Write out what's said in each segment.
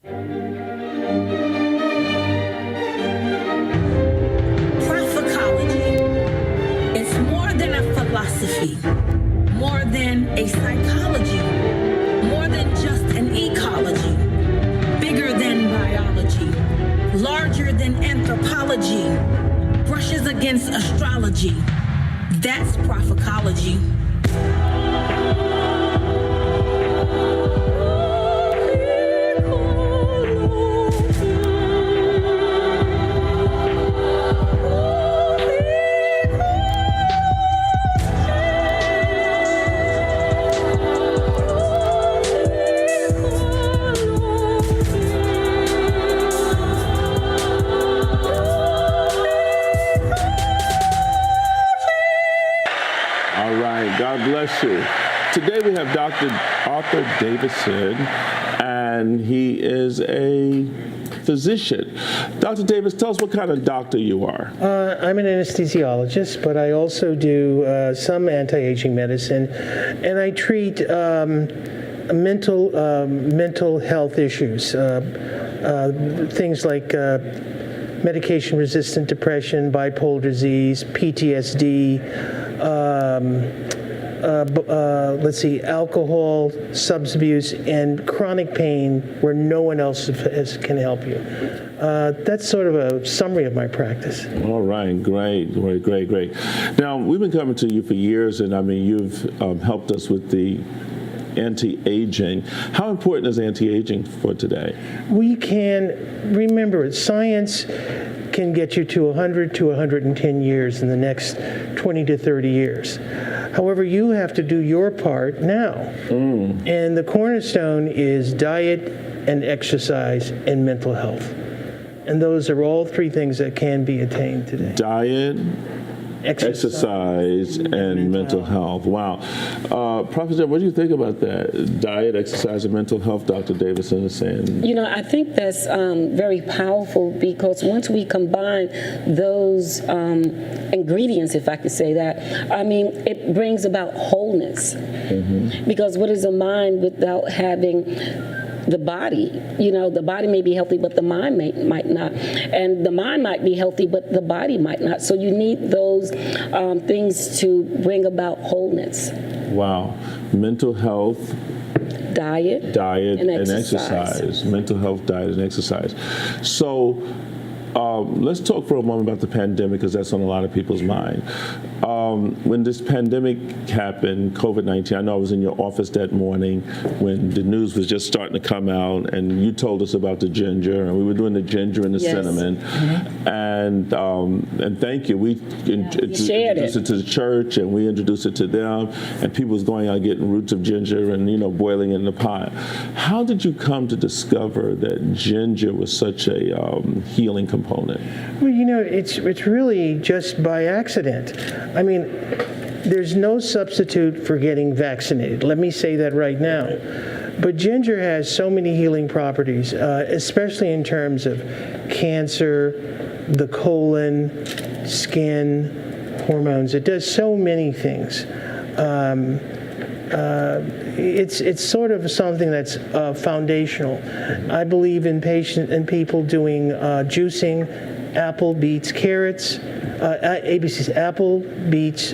Prophycology. It's more than a philosophy, more than a psychology, more than just an ecology, bigger than biology, larger than anthropology, brushes against astrology. That's prophycology. All right, God bless you. Today we have Dr. Arthur Davison, and he is a physician. Dr. Davis, tell us what kind of doctor you are. I'm an anesthesiologist, but I also do some anti-aging medicine, and I treat mental health issues, things like medication-resistant depression, bipolar disease, PTSD. Alcohol, substance abuse, and chronic pain where no one else can help you. That's sort of a summary of my practice. All right, great. Now, we've been coming to you for years, and I mean, you've helped us with the anti-aging. How important is anti-aging for today? We can remember science can get you to 100 to 110 years in the next 20 to 30 years. However, you have to do your part now. And the cornerstone is diet and exercise and mental health. And those are all three things that can be attained today. Diet, exercise, and mental health. Wow. Professor, what do you think about that? Diet, exercise, and mental health, Dr. Davison is saying. You know, I think that's very powerful because once we combine those ingredients, if I could say that, I mean, it brings about wholeness. Because what is a mind without having the body? You know, the body may be healthy, but the mind might not. And the mind might be healthy, but the body might not. So you need those things to bring about wholeness. Wow. Mental health, diet and exercise. Mental health, diet, and exercise. So let's talk for a moment about the pandemic, because that's on a lot of people's mind. When this pandemic happened, COVID-19, I know I was in your office that morning when the news was just starting to come out, and you told us about the ginger, and we were doing the ginger and the cinnamon. And thank you. We introduced it to the church, and we introduced it to them, and people was going out getting roots of ginger and, you know, boiling it in the pot. How did you come to discover that ginger was such a healing component? Well, you know, it's really just by accident. I mean, there's no substitute for getting vaccinated. Let me say that right now. But ginger has so many healing properties, especially in terms of cancer, the colon, skin, hormones. It does so many things. It's sort of something that's foundational. I believe in people doing juicing, apple, beets, carrots, ABCs, apple, beets,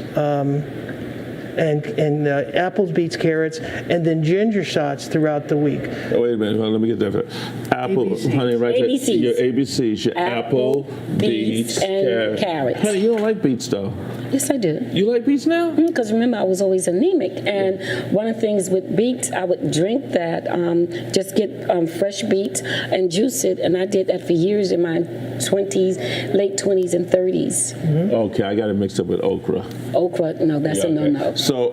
and apples, beets, carrots, and then ginger shots throughout the week. Oh, wait a minute. Well, let me get that. Apple, ABCs. honey, right ABCs. there. Your ABCs, your apple, beets, and carrots. Honey, you don't like beets, though. Yes, I do. You like beets now? Because remember, I was always anemic, and one of the things with beets, I would drink that, just get fresh beets and juice it, and I did that for years in my 20s, late 20s and 30s. Okay, I got it mixed up with okra. Okra, no, that's a no-no. So,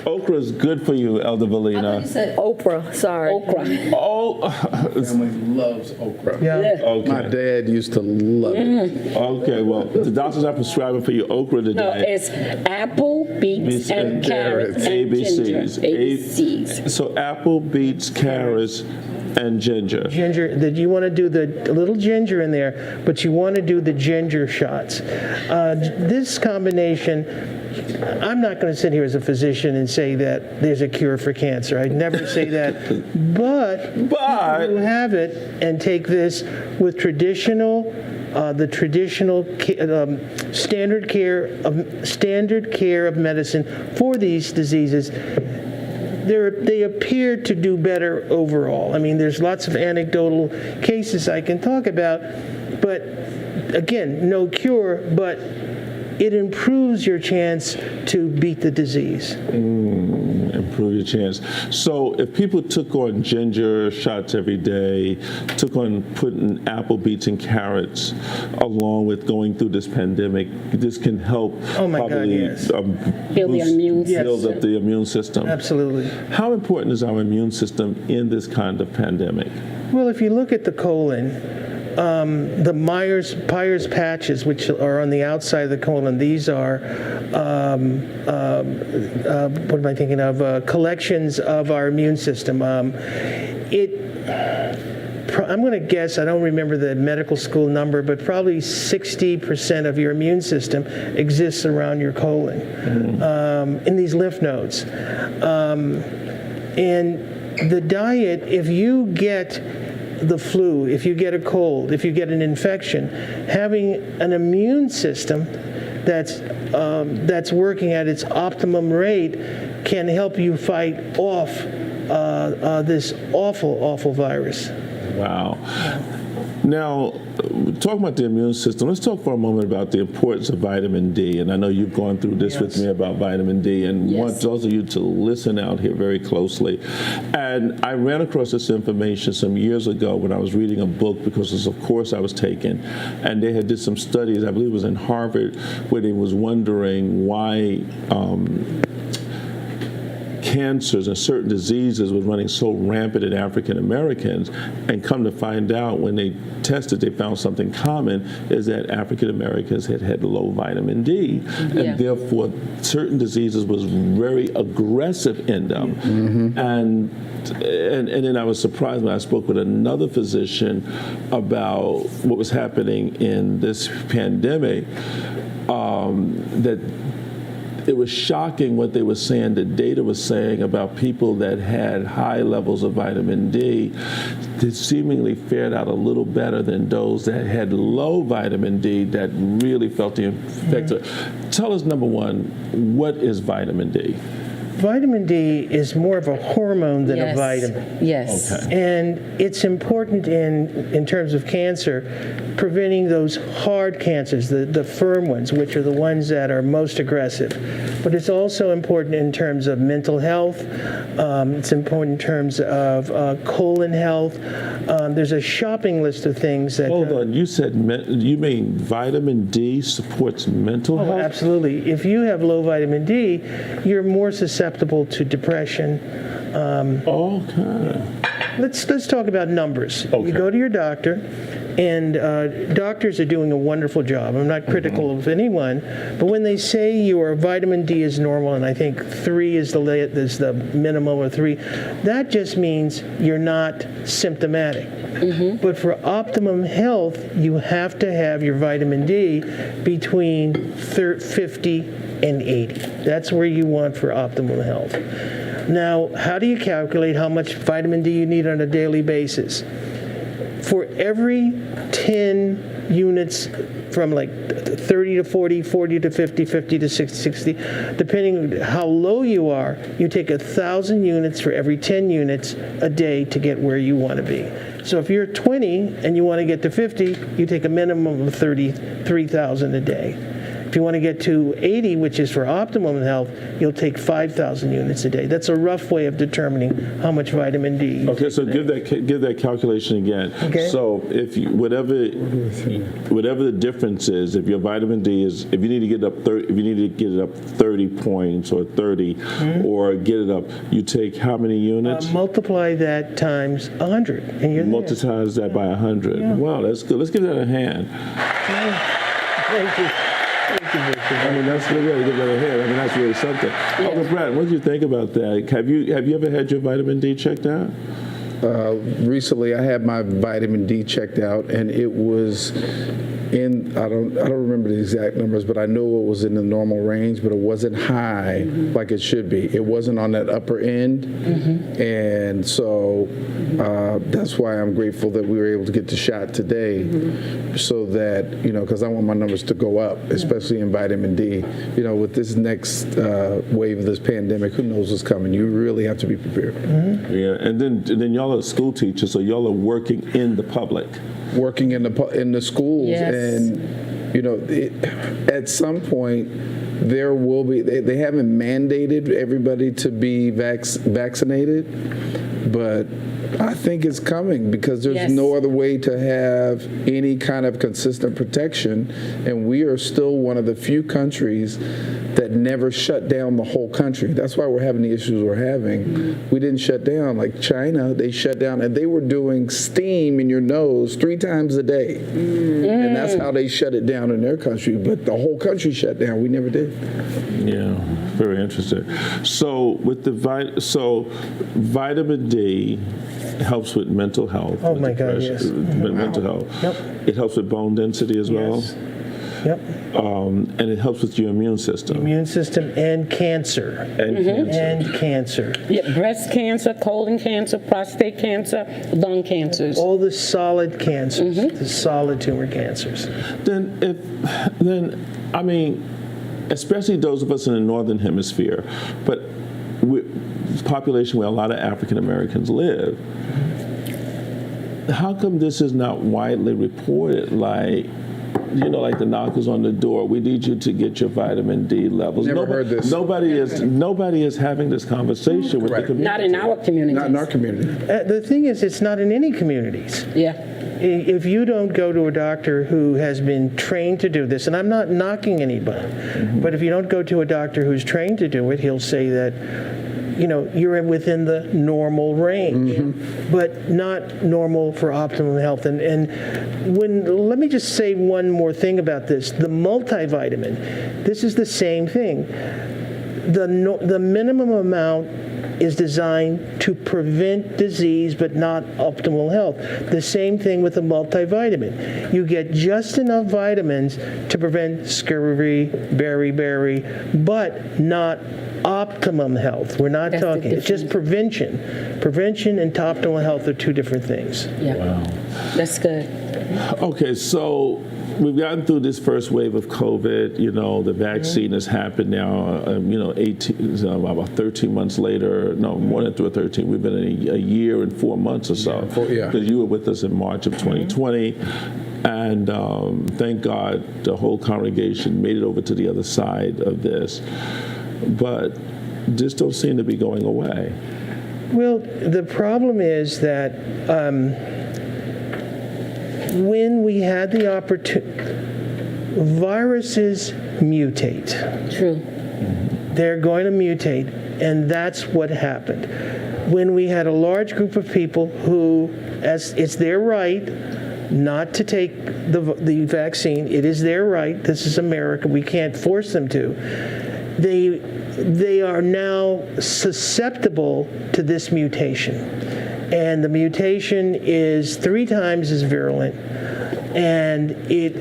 okra is good for you, Elder Valina. You said Oprah, sorry. Okra. Oh, Family loves okra. Yeah. okay. My dad used to love it. Okay, well, the doctors are prescribing for you okra today. No, it's apple, beets, and carrots, and ginger. ABCs. ABCs. So apple, beets, carrots, and ginger. Ginger, that you want to do the little ginger in there, but you want to do the ginger shots. This combination, I'm not going to sit here as a physician and say that there's a cure for cancer. I'd never say that. But you have it and take this with the traditional standard care of medicine for these diseases. They appear to do better overall. I mean, there's lots of anecdotal cases I can talk about, but again, no cure, but it improves your chance to beat the disease. Improve your chance. So if people took on ginger shots every day, took on putting apple, beets, and carrots along with going through this pandemic, this can help Oh my God, probably yes. Build the immune system. build up the immune system. Absolutely. How important is our immune system in this kind of pandemic? Well, if you look at the colon, the Myers patches, which are on the outside of the colon, these are, what am I thinking of? Collections of our immune system. I'm going to guess, I don't remember the medical school number, but probably 60% of your immune system exists around your colon, in these lymph nodes. And the diet, if you get the flu, if you get a cold, if you get an infection, having an immune system that's working at its optimum rate can help you fight off this awful virus. Wow. Now, talking about the immune system, let's talk for a moment about the importance of vitamin D. And I know you've gone through this with me about vitamin D, and want those of you to listen out here very closely. And I ran across this information some years ago when I was reading a book because it was a course I was taking, and they had did some studies, I believe it was in Harvard, where they was wondering why cancers and certain diseases was running so rampant in African Americans, and come to find out when they tested, they found something common is that African Americans had low vitamin D, and therefore certain diseases was very aggressive in them. And then I was surprised when I spoke with another physician about what was happening in this pandemic, that it was shocking what they were saying, the data was saying about people that had high levels of vitamin D that seemingly fared out a little better than those that had low vitamin D that really felt the effects. Tell us, number one, what is vitamin D? Vitamin D is more of a hormone than a vitamin. Yes. Okay. And it's important in terms of cancer, preventing those hard cancers, the firm ones, which are the ones that are most aggressive. But it's also important in terms of mental health. It's important in terms of colon health. There's a shopping list of things that... Hold on, you said, you mean vitamin D supports mental health? Absolutely. If you have low vitamin D, you're more susceptible to depression. Okay. Let's talk about numbers. Okay. You go to your doctor, and doctors are doing a wonderful job. I'm not critical of anyone, but when they say your vitamin D is normal, and I think 3 is the minimum of 3, that just means you're not symptomatic. But for optimum health, you have to have your vitamin D between 50 and 80. That's where you want for optimal health. Now, how do you calculate how much vitamin D you need on a daily basis? For every 10 units from like 30 to 40, 40 to 50, 50 to 60, depending on how low you are, you take 1,000 units for every 10 units a day to get where you want to be. So if you're 20 and you want to get to 50, you take a minimum of 33,000 a day. If you want to get to 80, which is for optimum health, you'll take 5,000 units a day. That's a rough way of determining how much vitamin D you Okay, take so a day. give that calculation again. Okay. So if you, whatever the difference is, if your vitamin D is, if you need to get it up 30 points or 30, or get it up, you take how many units? Multiply that times 100, and you're there. Multiply that by 100. Yeah. Wow, that's good. Let's give that a hand. Thank you. I mean, that's really good to hear. I mean, that's really something. Uncle Brad, what did you think about that? Have you ever had your vitamin D checked out? Recently, I had my vitamin D checked out, and it was I don't remember the exact numbers, but I know it was in the normal range, but it wasn't high like it should be. It wasn't on that upper end, and so that's why I'm grateful that we were able to get the shot today, so that because I want my numbers to go up, especially in vitamin D. With this next wave of this pandemic, who knows what's coming? You really have to be prepared. Yeah, and then y'all are school teachers, so y'all are working in the public. Working in the schools, Yes. and at some point there will be. They haven't mandated everybody to be vaccinated, but I think it's coming because there's Yes. no other way to have any kind of consistent protection, and we are still one of the few countries that never shut down the whole country. That's why we're having the issues we're having. We didn't shut down. Like China, they shut down, and they were doing steam in your nose 3 times a day, and that's how they shut it down in their country. But the whole country shut down. We never did. Yeah, very interesting. So with the vitamin D helps with mental health. Oh with my God, depression, yes. with mental health. Yep. It helps with bone density as well. Yes. Yep. And it helps with your immune system. Immune system and cancer. And cancer. And cancer. Yeah, breast cancer, colon cancer, prostate cancer, lung cancers. All the solid cancers, the solid tumor cancers. Then I mean, especially those of us in the northern hemisphere, but population where a lot of African Americans live. How come this is not widely reported? Like the knockers on the door. We need you to get your vitamin D levels. Never heard this. Nobody is having this conversation with the Correct. community. Not in our community. Not in our community. The thing is, it's not in any communities. Yeah. If you don't go to a doctor who has been trained to do this, and I'm not knocking anybody, but if you don't go to a doctor who's trained to do it, he'll say that, you're within the normal range, but not normal for optimum health. And let me just say one more thing about this. The multivitamin, this is the same thing. The minimum amount is designed to prevent disease but not optimal health. The same thing with the multivitamin. You get just enough vitamins to prevent scurvy, beriberi, but not optimum health. We're not That's the talking, it's just prevention. Prevention and optimal health are 2 different things. Yeah. Wow. That's good. Okay, so we've gotten through this first wave of COVID. The vaccine has happened now. about 13 months later. No, more than 13. We've been in a year and 4 months or so. Yeah. Because you were with us in March of 2020, and thank God the whole congregation made it over to the other side of this. But this don't seem to be going away. Well, the problem is that when we had the opportunity, viruses mutate. True. They're going to mutate, and that's what happened. When we had a large group of people who, as it's their right not to take the vaccine, it is their right. This is America. We can't force them to. They are now susceptible to this mutation. And the mutation is 3 times as virulent, and it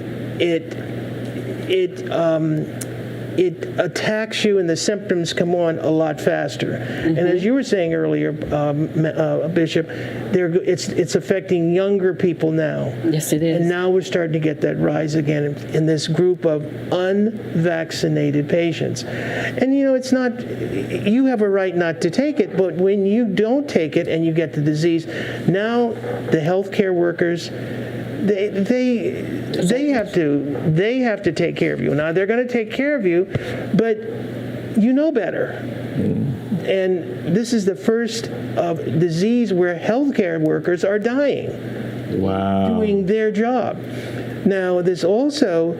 attacks you, and the symptoms come on a lot faster. And as you were saying earlier, Bishop, it's affecting younger people now. Yes, it is. And now we're starting to get that rise again in this group of unvaccinated patients. And it's not, you have a right not to take it, but when you don't take it and you get the disease, now the healthcare workers, they have to take care of you. Now they're going to take care of you, but you know better. And this is the first disease where healthcare workers are dying. Wow. Doing their job. Now, this also,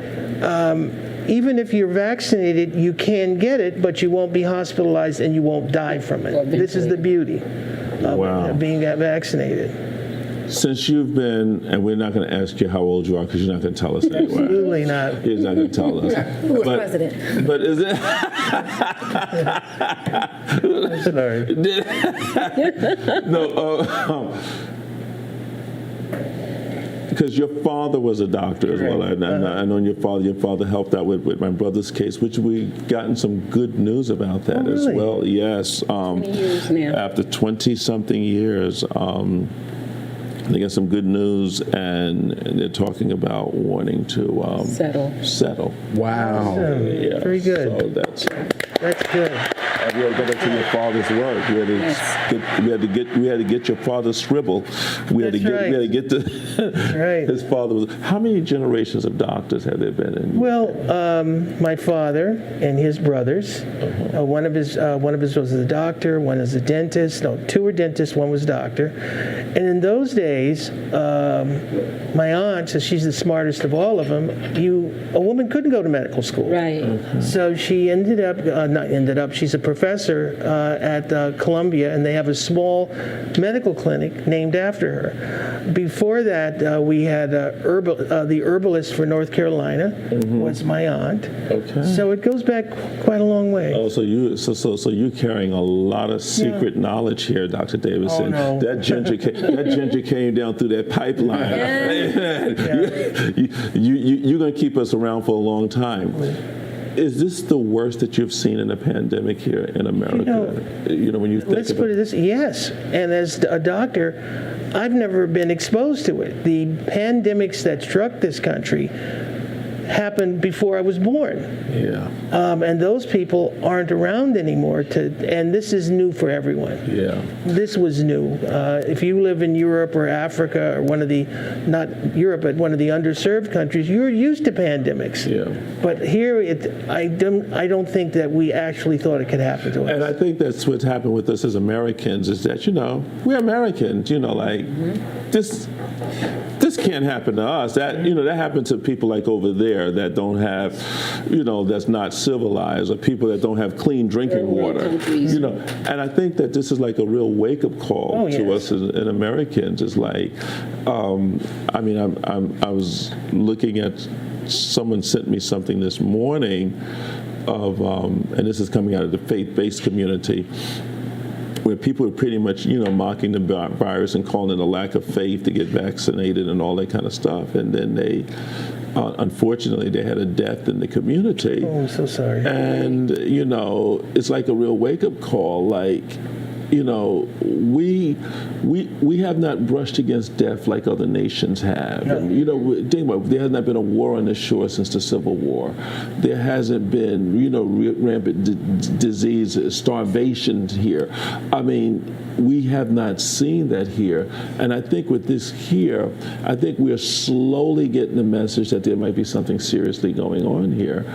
even if you're vaccinated, you can get it, but you won't be hospitalized and you won't die from it. This is the beauty of being vaccinated. Since you've been, and we're not going to ask you how old you are because you're not going to tell us anyway. Absolutely not. You're not going to tell us. Who was president? But is it? Sorry. No. Because your father was a doctor as well, and I know your father helped out with my brother's case, which we've gotten some good news about that as really? well. Yes. 20 years now. After 20-something years, they got some good news, and they're talking about wanting to settle. Wow. Yeah. Very good. So that's good. we had to go back to your father's work. We had to get your father's scribble. We had to get the Right. his father was. How many generations of doctors have there been in? Well, my father and his brothers. One of his was a doctor. One is a dentist. No, two were dentists. One was a doctor. And in those days, my aunt, since she's the smartest of all of them, a woman couldn't go to medical school. Right. So she she's a professor at Columbia, and they have a small medical clinic named after her. Before that, we had the herbalist for North Carolina was my aunt. Okay. So it goes back quite a long way. Oh, so you're carrying a lot of secret knowledge here, Dr. Davidson. Oh, no. That ginger came down through that pipeline. You're going to keep us around for a long time. Is this the worst that you've seen in a pandemic here in America? When you think Let's put it this: yes. And as a doctor, I've never been exposed to it. The pandemics that struck this country happened before I was born. Yeah. And those people aren't around anymore. And this is new for everyone. Yeah. This was new. If you live in Europe or Africa or not Europe, but one of the underserved countries, you're used to pandemics. Yeah. But here, I don't think that we actually thought it could happen to us. And I think that's what's happened with us as Americans is that, we're Americans, this can't happen to us. That happened to people like over there that don't have, that's not civilized, or people that don't have clean drinking water. And I think that this is like a real wake-up call to us as Americans. It's like, I was looking at, someone sent me something this morning of, and this is coming out of the faith-based community, where people are pretty much, mocking the virus and calling it a lack of faith to get vaccinated and all that kind of stuff. And then they, unfortunately, they had a death in the community. Oh, I'm so sorry. And, it's like a real wake-up call. Like, we have not brushed against death like other nations have. No. And, think about it, there has not been a war on the shore since the Civil War. There hasn't been, rampant diseases, starvation here. We have not seen that here. And I think with this here, I think we're slowly getting the message that there might be something seriously going on here.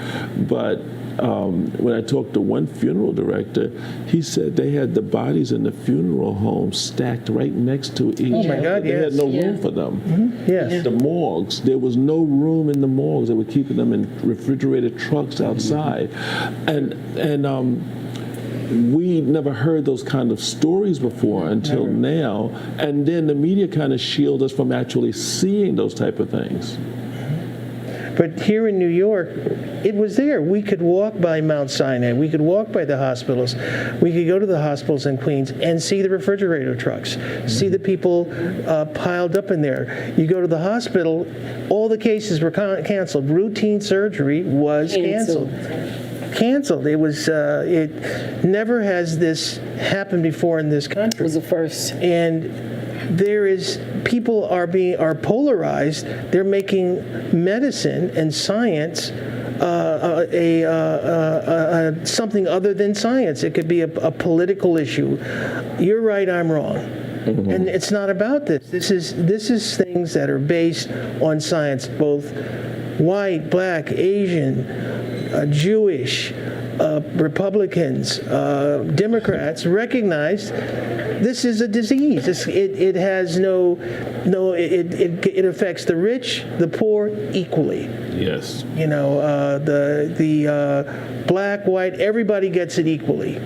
But when I talked to one funeral director, he said they had the bodies in the funeral home stacked right next to each other. Oh my God, They had yes. no room for them. Yes. The morgues, there was no room in the morgues. They were keeping them in refrigerated trucks outside. And we never heard those kind of stories before until now. And then the media kind of shield us from actually seeing those type of things. But here in New York, it was there. We could walk by Mount Sinai. We could walk by the hospitals. We could go to the hospitals in Queens and see the refrigerator trucks, see the people piled up in there. You go to the hospital, all the cases were canceled. Routine surgery was canceled. It was. It never has this happened before in this country. It was the first. And people are polarized. They're making medicine and science something other than science. It could be a political issue. You're right, I'm wrong. And it's not about this. This is things that are based on science, both white, black, Asian, Jewish, Republicans, Democrats recognized this is a disease. It has it affects the rich, the poor equally. Yes. The black, white, everybody gets it equally.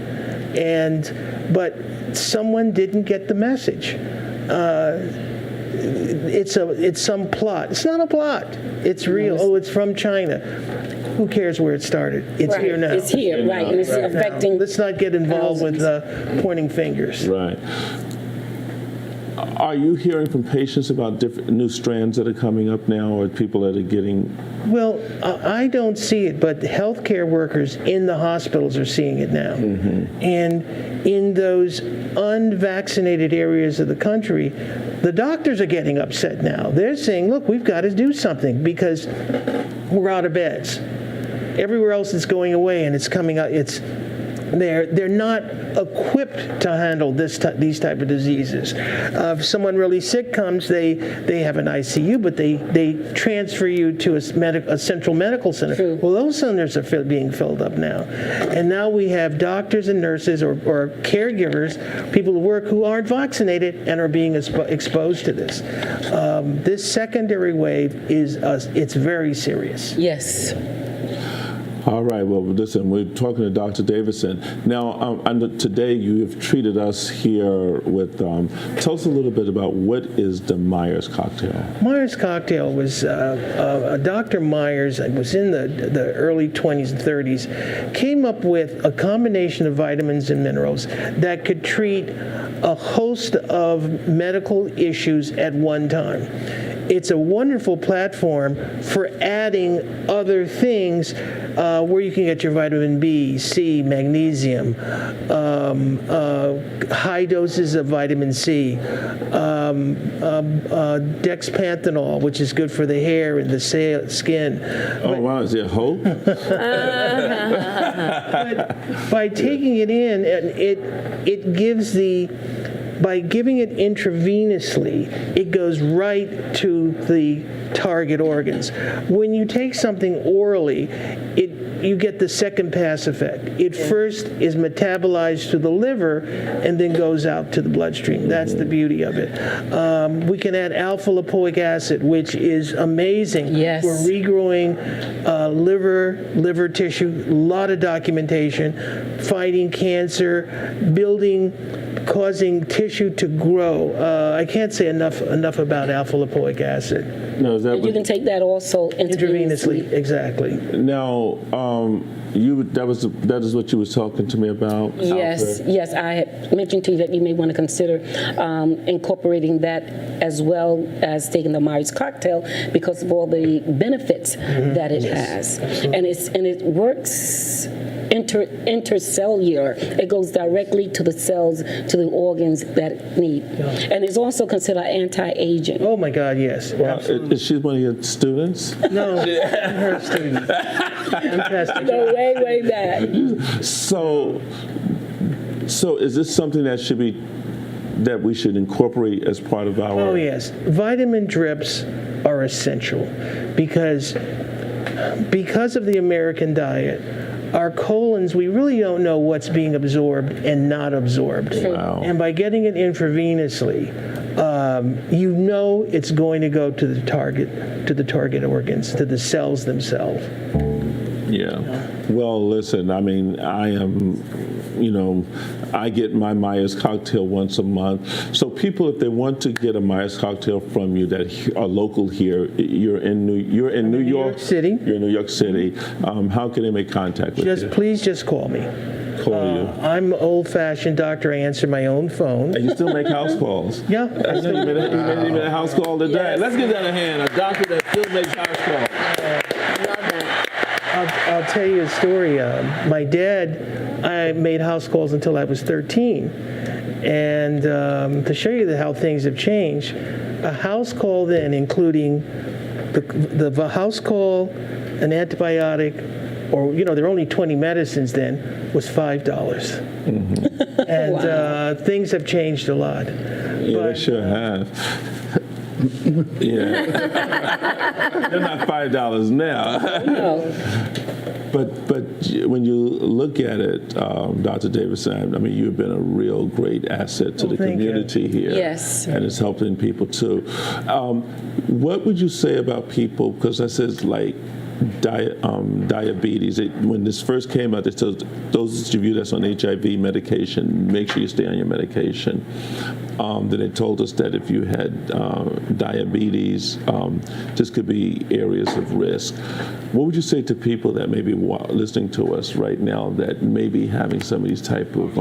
But someone didn't get the message. it's some plot. It's not a plot. It's real. Oh, it's from China. Who cares where it started? It's Right. here now. It's here, right, and it's affecting. Let's not get involved with pointing fingers. Right. Are you hearing from patients about different new strands that are coming up now, or people that are getting? Well, I don't see it, but healthcare workers in the hospitals are seeing it now. And in those unvaccinated areas of the country, the doctors are getting upset now. They're saying, look, we've got to do something because we're out of beds. Everywhere else it's going away, and it's coming out. They're not equipped to handle these type of diseases. If someone really sick comes, they have an ICU, but they transfer you to a central medical center. True. Well, those centers are being filled up now, and now we have doctors and nurses or caregivers, people who work who aren't vaccinated and are being exposed to this. This secondary wave it's very serious. Yes. All right. Well, listen, we're talking to Dr. Davidson. Now, today you have treated us here with, tell us a little bit about what is the Myers cocktail. Myers cocktail was, Dr. Myers, was in the early 20s and 30s, came up with a combination of vitamins and minerals that could treat a host of medical issues at one time. It's a wonderful platform for adding other things where you can get your vitamin B, C, magnesium, high doses of vitamin C, dexpanthenol, which is good for the hair and the skin. Oh, wow. Is there hope? But by taking it in, it gives by giving it intravenously, it goes right to the target organs. When you take something orally, you get the second pass effect. It first is metabolized to the liver and then goes out to the bloodstream. That's the beauty of it. We can add alpha lipoic acid, which is amazing. Yes. We're regrowing liver tissue, a lot of documentation, fighting cancer, causing tissue to grow. I can't say enough about alpha lipoic acid. No, is that You can take that also Intravenously, exactly. Now, that is what you was talking to me about? Yes, Alfred? yes. I had mentioned to you that you may want to consider incorporating that as well as taking the Myers cocktail because of all the benefits that it has, and it works intercellular. It goes directly to the cells, to the organs that it need, and it's also considered anti-aging. Oh my God, yes. Well, is she one of your students? No, I'm her student. Fantastic. Go way back. So is this something that we should incorporate as part of our? Oh yes, vitamin drips are essential because of the American diet. Our colons, we really don't know what's being absorbed and not absorbed. Wow. And by getting it intravenously, it's going to go to the target organs, to the cells themselves. Yeah. Well, listen, I mean, I get my Myers cocktail once a month. So people, if they want to get a Myers cocktail from you that are local here, you're in New York City. You're in New York City. How can they make contact with you? Please just call me. Call you. I'm old-fashioned doctor. I answer my own phone. And you still make house calls? Yeah. I know you made a house call today. Yes. Let's give that a hand. A doctor that still makes house calls. Love that. I'll tell you a story. My dad, I made house calls until I was 13. And to show you how things have changed, a house call then, including the house call, an antibiotic, or, there were only 20 medicines then, was $5. And things have changed a lot. Yeah, they sure have. Yeah. They're not $5 now. No. But when you look at it, Dr. Davidson, I mean, you've been a real great asset to the thank you. community here. Yes. And it's helping people too. What would you say about people, because that says like diabetes. When this first came out, they told those of you that's on HIV medication, make sure you stay on your medication. Then they told us that if you had diabetes, this could be areas of risk. What would you say to people that may be listening to us right now that may be having some of these type of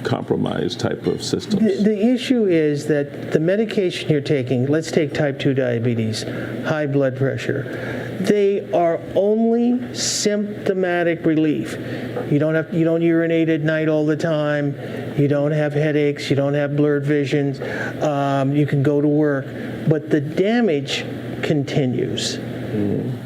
compromised type of systems? The issue is that the medication you're taking, let's take type 2 diabetes, high blood pressure, they are only symptomatic relief. You don't urinate at night all the time, you don't have headaches, you don't have blurred visions, you can go to work, but the damage continues.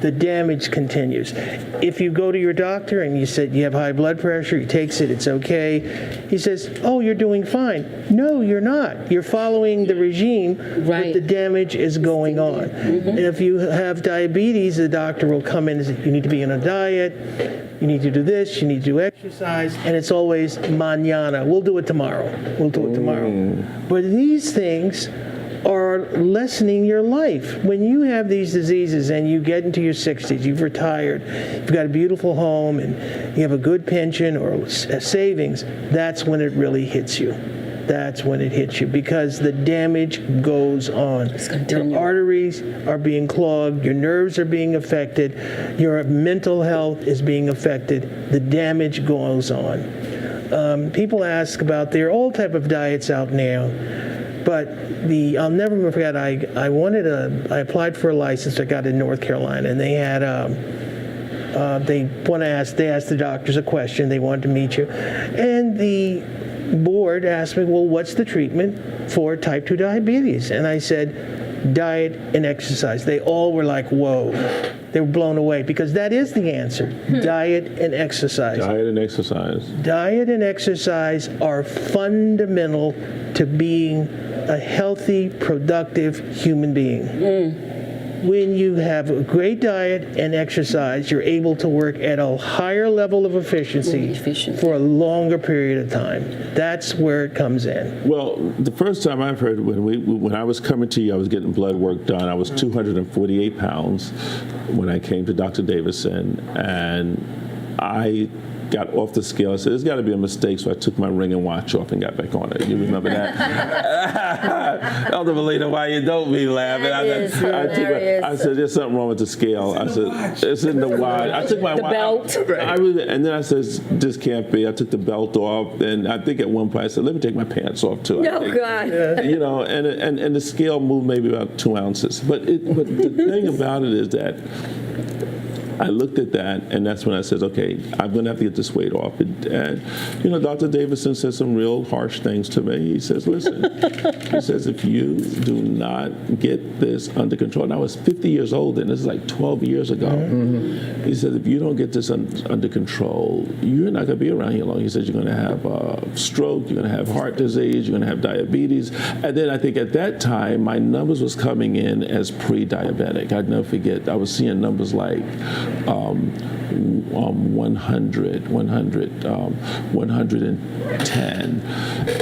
The damage continues. If you go to your doctor and you said you have high blood pressure, he takes it, it's okay. He says, oh, you're doing fine. No, you're not. You're following the regime, but the damage is going on. And if you have diabetes, the doctor will come in and say, you need to be on a diet, you need to do this, you need to do exercise, and it's always mañana. We'll do it tomorrow. We'll do it tomorrow. But these things are lessening your life. When you have these diseases and you get into your 60s, you've retired, you've got a beautiful home, and you have a good pension or a savings, that's when it really hits you. That's when it hits you, because the damage goes on. Your arteries are being clogged, your nerves are being affected, your mental health is being affected, the damage goes on. People ask about, there are all type of diets out now, but I'll never forget, I applied for a license I got in North Carolina, and they had, they asked the doctors a question, they wanted to meet you, and the board asked me, well, what's the treatment for type 2 diabetes? And I said, diet and exercise. They all were like, whoa. They were blown away, because that is the answer. Diet and exercise. Diet and exercise. Diet and exercise are fundamental to being a healthy, productive human being. When you have a great diet and exercise, you're able to work at a higher level of efficiency for a longer period of time. That's where it comes in. Well, the first time I've heard, when I was coming to you, I was getting blood work done. I was 248 pounds when I came to Dr. Davison, and I got off the scale. I said, there's got to be a mistake, so I took my ring and watch off and got back on it. You remember that? Elder Melina, why you don't be laughing? I said, there's something wrong with the scale. I said, it's in the watch. I took my belt. And then I said, this can't be. I took the belt off, and I think at one point I said, let me take my pants off too. God. You know, and the scale moved maybe about 2 ounces. But the thing about it is that I looked at that, and that's when I said, okay, I'm going to have to get this weight off. And you know, Dr. Davison said some real harsh things to me. He says, listen, he says, if you do not get this under control, and I was 50 years old then, this is like 12 years ago. He said, if you don't get this under control, you're not going to be around here long. He said, you're going to have a stroke, you're going to have heart disease, you're going to have diabetes. And then I think at that time, my numbers was coming in as pre-diabetic. I'd never forget, I was seeing numbers like 100, 110,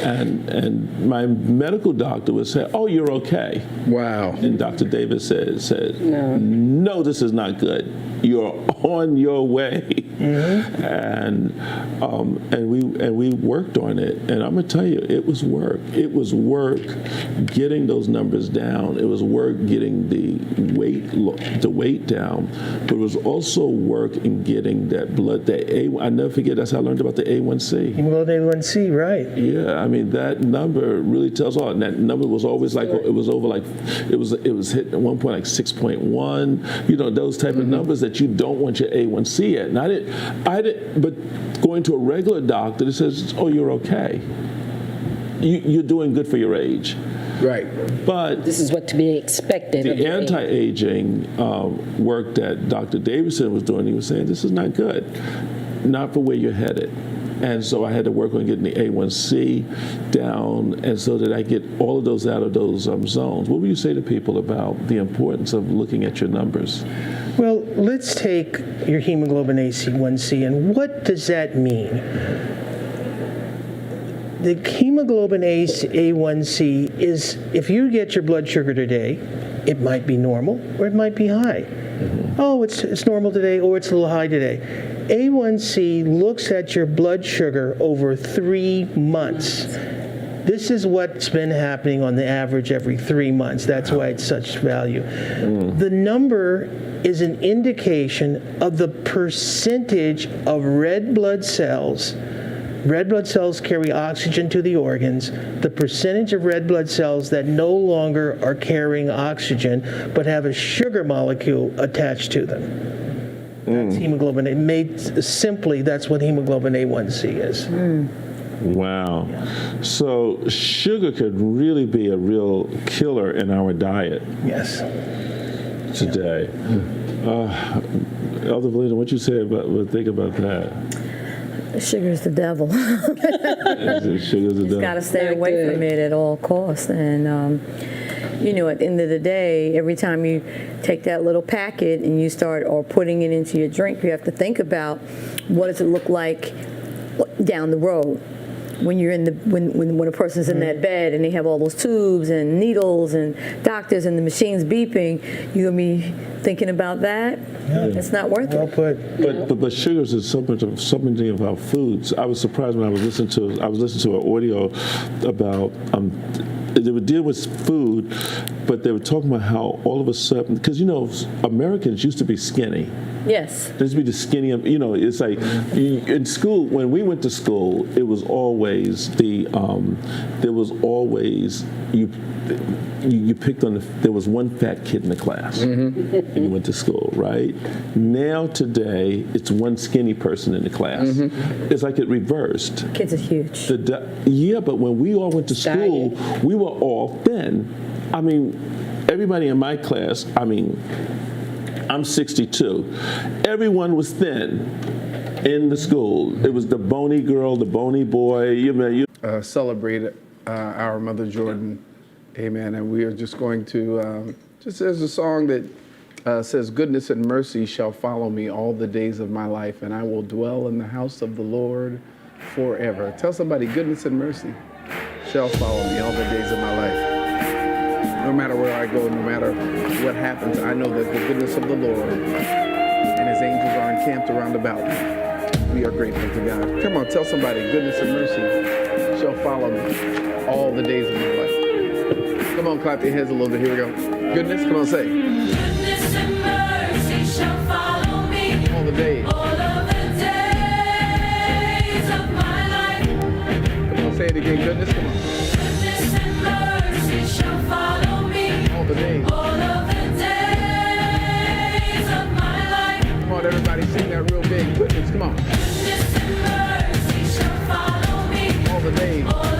and my medical doctor would say, "Oh, you're okay." Wow! And Dr. Davis said, "No, this is not good. You're on your way." And we worked on it, and I'm gonna tell you, it was work. It was work getting those numbers down. It was work getting the weight down, but it was also work in getting that blood. I never forget. That's how I learned about the A1C. Hemoglobin A1C, right? Yeah, I mean that number really tells all. And that number was always like it was over like it was hit at one point like 6.1. You know, those type of numbers that you don't want your A1C at. And I didn't. But going to a regular doctor that says, "Oh, you're okay. You're doing good for your age." Right. But this is what to be expected. The anti-aging work that Dr. Davison was doing, he was saying, this is not good, not for where you're headed. And so I had to work on getting the A1C down, and so that I get all of those out of those zones. What would you say to people about the importance of looking at your numbers? Well, let's take your hemoglobin A1C, and what does that mean? The hemoglobin A1C is, if you get your blood sugar today, it might be normal or it might be high. oh, it's normal today, or it's a little high today. A1C looks at your blood sugar over 3 months. This is what's been happening on the average every 3 months. That's why it's such value. The number is an indication of the percentage of red blood cells. Red blood cells carry oxygen to the organs. The percentage of red blood cells that no longer are carrying oxygen but have a sugar molecule attached to them. That's hemoglobin A. Made simply, that's what hemoglobin A1C is. Wow. So sugar could really be a real killer in our diet Yes. today. Elder Valina, what you say about, think about that? Sugar's the devil. Sugar's the devil. Got to stay Not away good. from it at all costs. And, you know, at the end of the day, every time you take that little packet and you start or putting it into your drink, you have to think about what does it look like down the road. When you're in the when a person's in that bed and they have all those tubes and needles and doctors and the machines beeping, you're gonna be thinking about that. It's not worth Well it. put. But sugars is something of our foods. I was surprised when I was listening to an audio about they would deal with food, but they were talking about how all of a sudden, because you know Americans used to be skinny. Yes. There used to be the skinny, you know, it's like in school, when we went to school, it was always there was always, you picked on, there was one fat kid in the class and you went to school, right? Now today, it's one skinny person in the class. It's like it reversed. Kids are huge. Yeah, but when we all went to school, we were all thin. I mean, everybody in my class, I'm 62. Everyone was thin in the school. It was the bony girl, the bony boy. Celebrate our Mother Jordan. Amen. And we are just going to, just as a song that says, goodness and mercy shall follow me all the days of my life, and I will dwell in the house of the Lord forever. Tell somebody, goodness and mercy shall follow me all the days of my life. No matter where I go, no matter what happens, I know that the goodness of the Lord and his angels are encamped around about me. We are grateful to God. Come on, tell somebody, goodness and mercy shall follow me all the days of my life. Come on, clap your hands a little bit. Here we go. Goodness, come on, say. Goodness and mercy shall follow me All the days. all of the days of my life. Come on, say it again. Goodness, come on. Goodness and mercy shall follow me All the days. all of the days of my life. Come on, everybody, sing that real big. Goodness, come on. Goodness and mercy shall follow me All the days. all